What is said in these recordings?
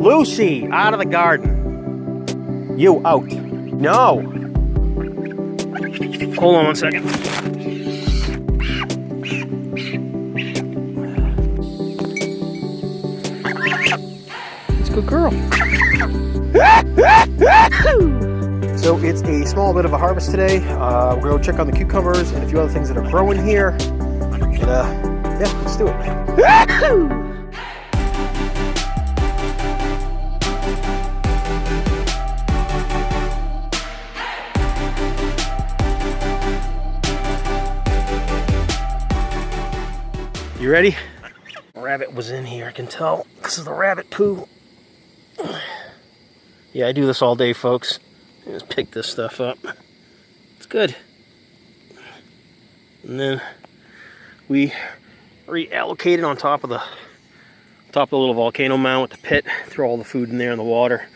Lucy, out of the garden. You out. No. Hold on one second. It's a good girl. So it's a small bit of a harvest today. We're going to check on the cucumbers and a few other things that are growing here. And yeah, let's do it. You ready? Rabbit was in here, I can tell, because of the rabbit poo. Yeah, I do this all day, folks. Just pick this stuff up. It's good. And then we reallocate it on top of the little volcano mound with the pit. Throw all the food in there in the water.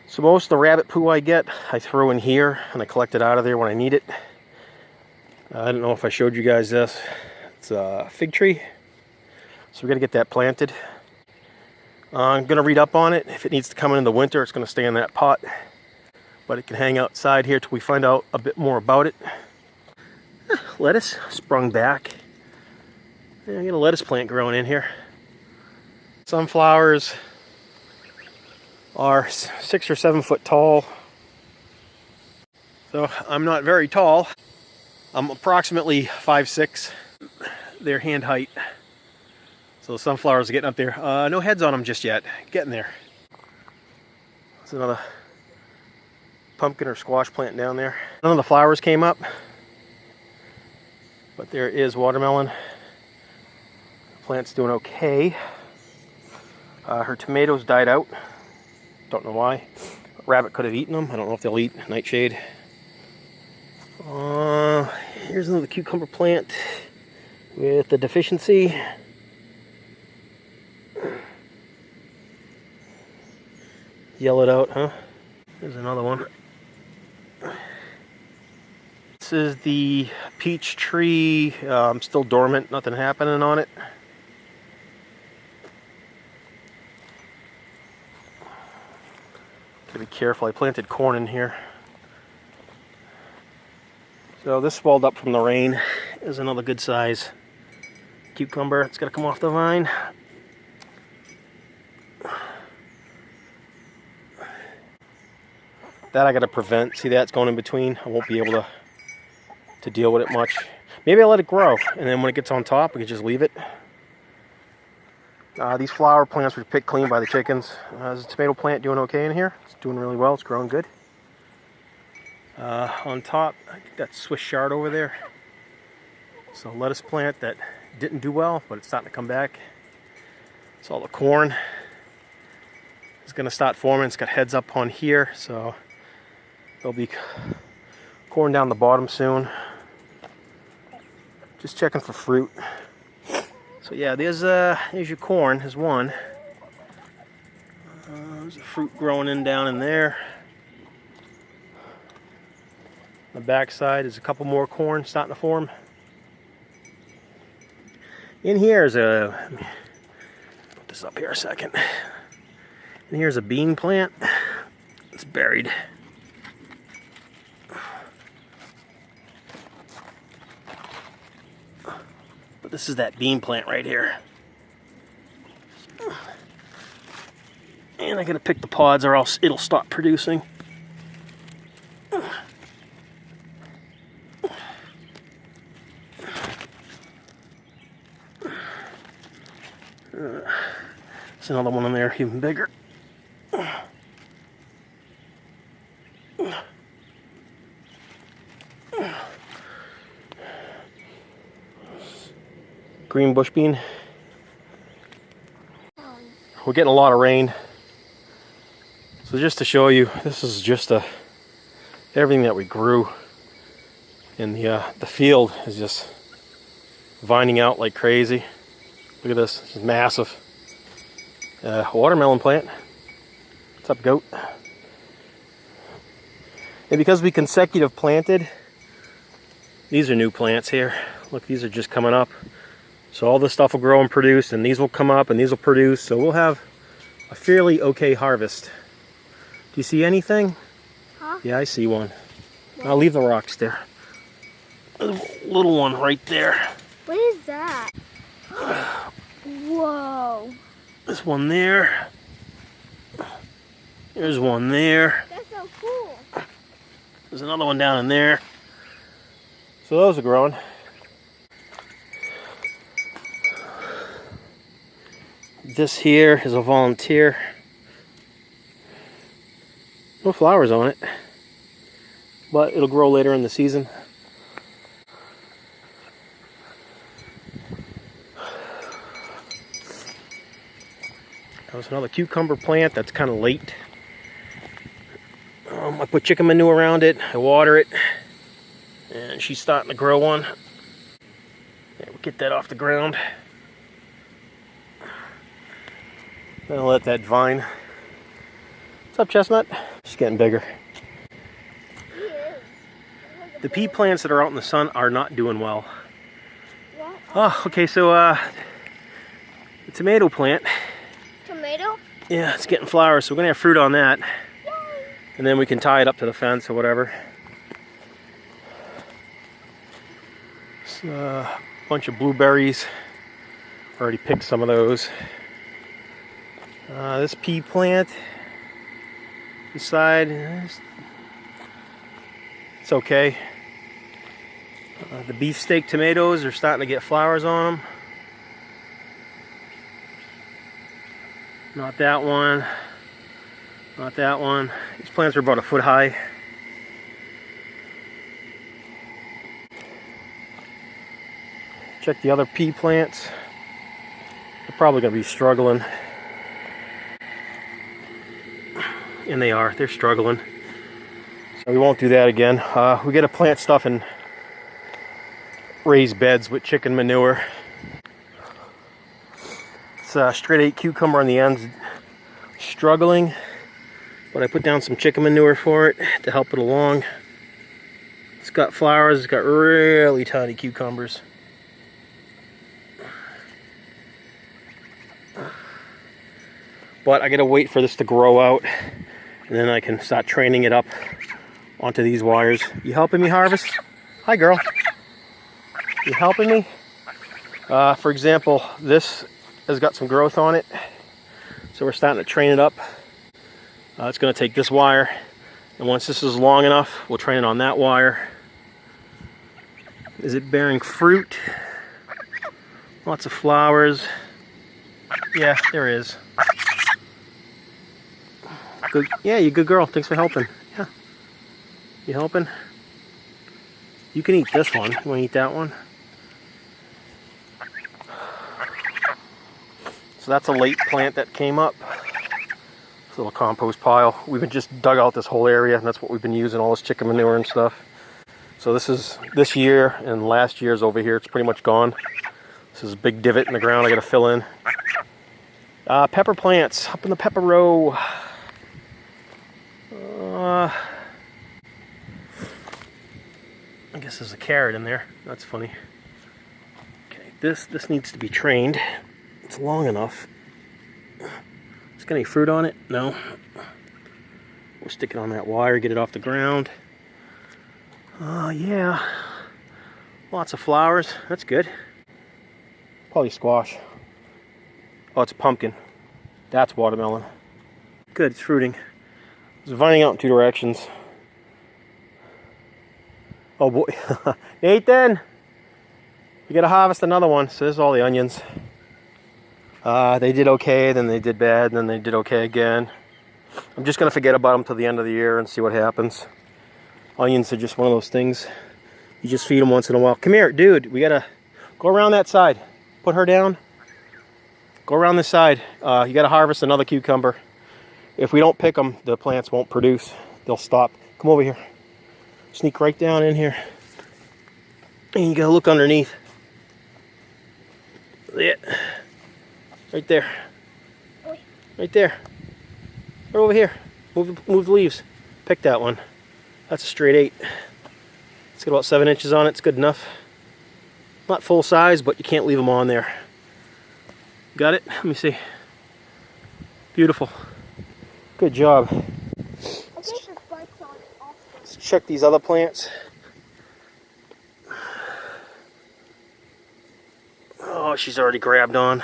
So most of the rabbit poo I get, I throw in here and I collect it out of there when I need it. I don't know if I showed you guys this. It's a fig tree, so we're going to get that planted. I'm going to read up on it. If it needs to come in the winter, it's going to stay in that pot, but it can hang outside here till we find out a bit more about it. Lettuce sprung back. Yeah, I got a lettuce plant growing in here. Sunflowers are 6 or 7 foot tall, so I'm not very tall. I'm approximately 5'6". They're hand height. So the sunflowers are getting up there. No heads on them just yet. Getting there. There's another pumpkin or squash plant down there. None of the flowers came up, but there is watermelon. The plant's doing okay. Her tomatoes died out. Don't know why. A rabbit could have eaten them. I don't know if they'll eat nightshade. Here's another cucumber plant with the deficiency. Yellowed out, huh? There's another one. This is the peach tree. Still dormant, nothing happening on it. Gotta be careful, I planted corn in here. So this swelled up from the rain. Is another good size cucumber. It's got to come off the vine. That I got to prevent. See, that's going in between. I won't be able to deal with it much. Maybe I'll let it grow, and then when it gets on top, we can just leave it. These flower plants were picked clean by the chickens. Is the tomato plant doing okay in here? It's doing really well. It's growing good. On top, I think that's Swiss chard over there. So lettuce plant that didn't do well, but it's starting to come back. So all the corn is going to start forming. It's got heads up on here, so there'll be corn down the bottom soon. Just checking for fruit. So yeah, there's your corn. There's one. There's a fruit growing in down in there. On the back side is a couple more corn starting to form. In here is let me put this up here a second. And here's a bean plant. It's buried. But this is that bean plant right here. And I gotta pick the pods or else it'll stop producing. There's another one in there, even bigger. Green bush bean. We're getting a lot of rain. So just to show you, this is just everything that we grew. And the field is just vining out like crazy. Look at this, this is massive. Watermelon plant. What's up, goat? And because we consecutive planted, these are new plants here. Look, these are just coming up. So all this stuff will grow and produce, and these will come up and these will produce. So we'll have a fairly okay harvest. Do you see anything? Huh? Yeah, I see one. I'll leave the rocks there. There's a little one right there. What is that? Whoa. There's one there. There's one there. That's so cool. There's another one down in there. So those are growing. This here is a volunteer. No flowers on it, but it'll grow later in the season. That was another cucumber plant that's kind of late. I put chicken manure around it, I water it, and she's starting to grow one. Yeah, we'll get that off the ground. Then I'll let that vine. What's up, Chestnut? She's getting bigger. He is. The pea plants that are out in the sun are not doing well. What? Oh, okay, so the tomato plant. Tomato? Yeah, it's getting flowers, so we're gonna have fruit on that. Yay. And then we can tie it up to the fence or whatever. It's a bunch of blueberries. Already picked some of those. This pea plant, inside, it's okay. The beefsteak tomatoes are starting to get flowers on them. Not that one. Not that one. These plants are about a foot high. Check the other pea plants. They're probably going to be struggling. And they are. They're struggling. So we won't do that again. We got to plant stuff in raised beds with chicken manure. It's a straight 8 cucumber on the ends. Struggling. But I put down some chicken manure for it to help it along. It's got flowers. It's got really tiny cucumbers. But I gotta wait for this to grow out, and then I can start training it up onto these wires. You helping me harvest? Hi, girl. You helping me? For example, this has got some growth on it, so we're starting to train it up. It's gonna take this wire, and once this is long enough, we'll train it on that wire. Is it bearing fruit? Lots of flowers. Yeah, there is. Good. Yeah, you good girl. Thanks for helping. Yeah. You helping? You can eat this one. You want to eat that one? So that's a late plant that came up. This little compost pile. We've just dug out this whole area, and that's what we've been using, all this chicken manure and stuff. So this is this year, and last year's over here. It's pretty much gone. This is a big divot in the ground I got to fill in. Pepper plants up in the pepper row. I guess there's a carrot in there. That's funny. Okay, this needs to be trained. It's long enough. It's got any fruit on it? No. We'll stick it on that wire, get it off the ground. Yeah. Lots of flowers. That's good. Probably squash. Oh, it's a pumpkin. That's watermelon. Good, it's fruiting. It's vining out in 2 directions. Oh boy. Nathan! You gotta harvest another one. So there's all the onions. They did okay, then they did bad, and then they did okay again. I'm just gonna forget about them till the end of the year and see what happens. Onions are just one of those things. You just feed them once in a while. Come here, dude. We gotta go around that side. Put her down. Go around this side. You gotta harvest another cucumber. If we don't pick them, the plants won't produce. They'll stop. Come over here. Sneak right down in here. And you gotta look underneath. Yeah. Right there. Right there. Right over here. Move the leaves. Pick that one. That's a straight 8. It's got about 7 inches on it. It's good enough. Not full size, but you can't leave them on there. Got it? Let me see. Beautiful. Good job. I think the spikes on off. Let's check these other plants. Oh, she's already grabbed on.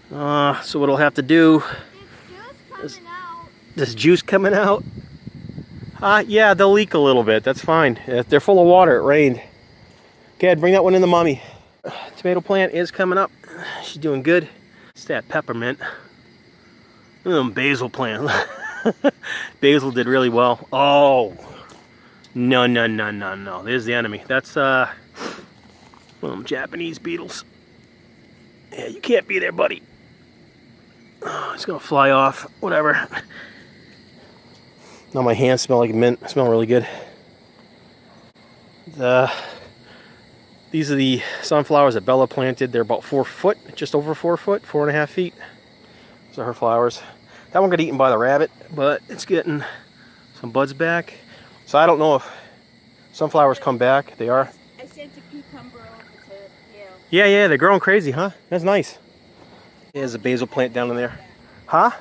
So what I'll have to do It's just coming out. This juice coming out? Yeah, they'll leak a little bit. That's fine. They're full of water. It rained. Okay, bring that one in the mummy. Tomato plant is coming up. She's doing good. It's that peppermint. Basil plant. Basil did really well. Oh. No. There's the enemy. That's one of them Japanese beetles. Yeah, you can't be there, buddy. Oh, it's gonna fly off. Whatever. Now my hands smell like mint. They smell really good. These are the sunflowers that Bella planted. They're about 4 foot, just over 4 foot, 4.5 feet. Those are her flowers. That one got eaten by the rabbit, but it's getting some buds back. So I don't know if sunflowers come back. They are. I sent a cucumber over to you. Yeah, they're growing crazy, huh? That's nice. There's a basil plant down in there. Huh?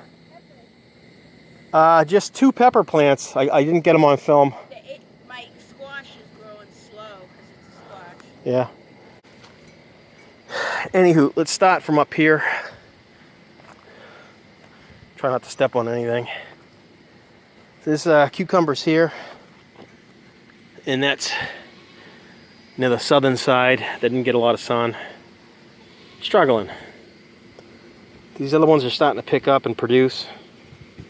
Just 2 pepper plants. I didn't get them on film. My squash is growing slow because it's a squash. Yeah. Anywho, let's start from up here. Try not to step on anything. There's cucumbers here. And that's near the southern side. That didn't get a lot of sun. Struggling. These other ones are starting to pick up and produce.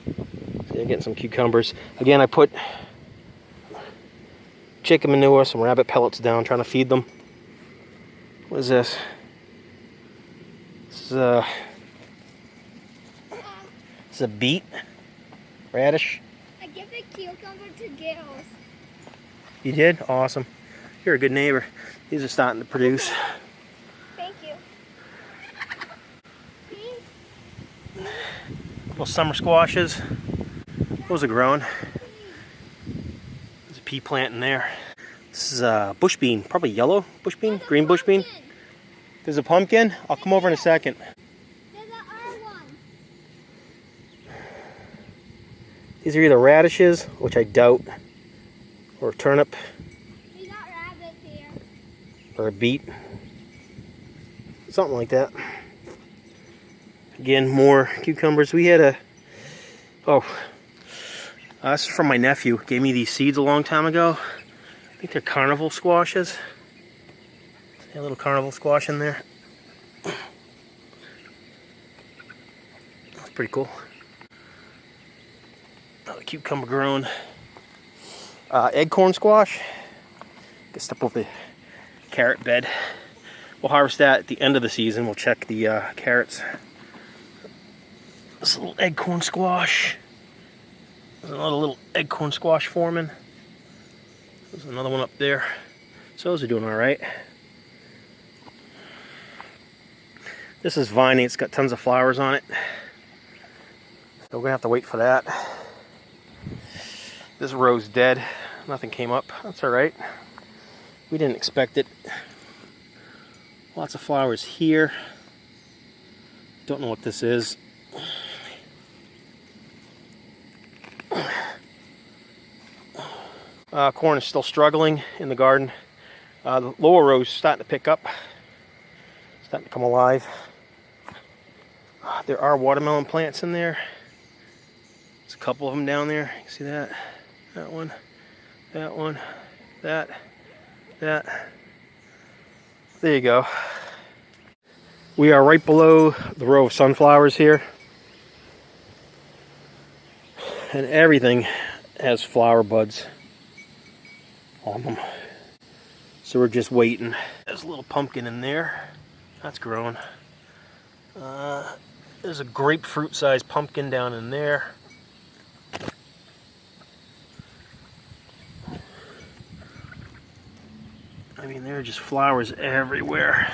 So you're getting some cucumbers. Again, I put chicken manure, some rabbit pellets down, trying to feed them. What is this? This is a beet, radish. I give the cucumber to girls. You did? Awesome. You're a good neighbor. These are starting to produce. Thank you. Little summer squashes. Those are growing. There's a pea plant in there. This is a bush bean, probably yellow bush bean, green bush bean. There's a pumpkin. I'll come over in a second. There's an R1. These are either radishes, which I doubt, or a turnip, We got rabbits here. or a beet. Something like that. Again, more cucumbers. We had a... this is from my nephew. Gave me these seeds a long time ago. I think they're carnival squashes. See a little carnival squash in there. That's pretty cool. Another cucumber grown. Eggcorn squash. Get stuff over the carrot bed. We'll harvest that at the end of the season. We'll check the carrots. This little eggcorn squash. There's another little eggcorn squash forming. There's another one up there. So those are doing all right. This is viney. It's got tons of flowers on it. So we're gonna have to wait for that. This row's dead. Nothing came up. That's all right. We didn't expect it. Lots of flowers here. Don't know what this is. Corn is still struggling in the garden. The lower row is starting to pick up. Starting to come alive. There are watermelon plants in there. There's a couple of them down there. You can see that. That one. That one. That. That. There you go. We are right below the row of sunflowers here. And everything has flower buds on them. So we're just waiting. There's a little pumpkin in there. That's growing. There's a grapefruit sized pumpkin down in there. I mean, there are just flowers everywhere.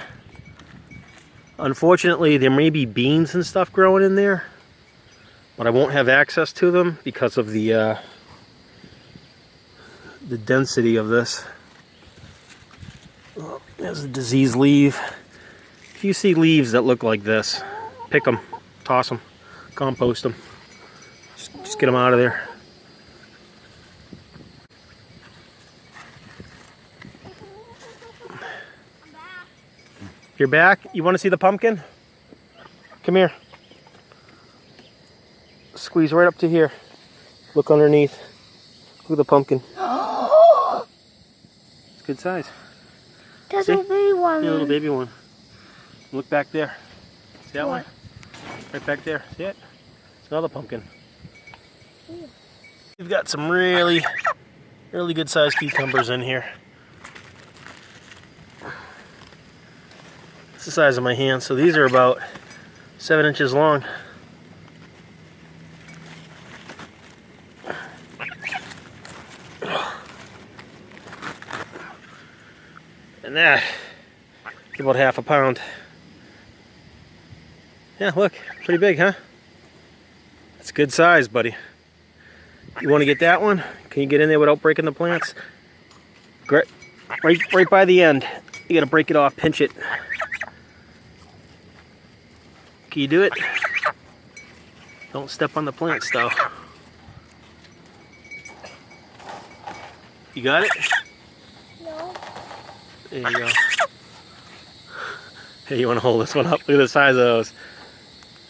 Unfortunately, there may be beans and stuff growing in there, but I won't have access to them because of the density of this. Oh, there's a diseased leaf. If you see leaves that look like this, pick them, toss them. compost them. Just get them out of there. I'm back. You're back? You want to see the pumpkin? Come here. Squeeze right up to here. Look underneath. Look at the pumpkin. It's good size. There's See? a baby one. Yeah, a little baby one. Look back there. See that What? one? Right back there. See it? It's another pumpkin. We've got some really good sized cucumbers in here. It's the size of my hand, so these are about 7 inches long. And that is about half a pound. Yeah, look, pretty big, huh? That's good size, buddy. You want to get that one? Can you get in there without breaking the plants? Right by the end. You got to break it off, pinch it. Can you do it? Don't step on the plants, though. You got it? No. There you go. Hey, you want to hold this one up? Look at the size of those.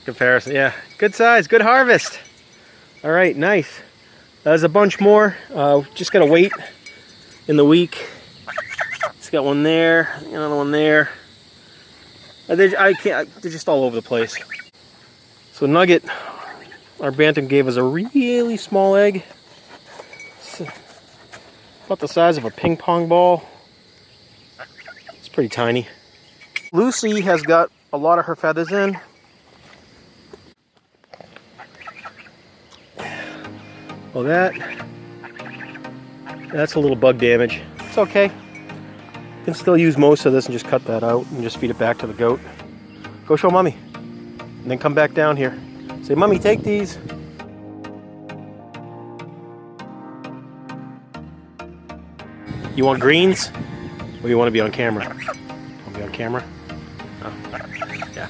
Comparison, yeah. Good size, good harvest. All right, nice. There's a bunch more. Just gotta wait in the week. Just got one there, another one there. They're just all over the place. So Nugget, our bantam, gave us a really small egg. It's about the size of a ping pong ball. It's pretty tiny. Lucy has got a lot of her feathers in. Well, that's a little bug damage. It's okay. You can still use most of this and just cut that out and just feed it back to the goat. Go show Mommy. And then come back down here. Say, Mommy, take these. You want greens? Or you want to be on camera? Want to be on camera? Oh. Yeah.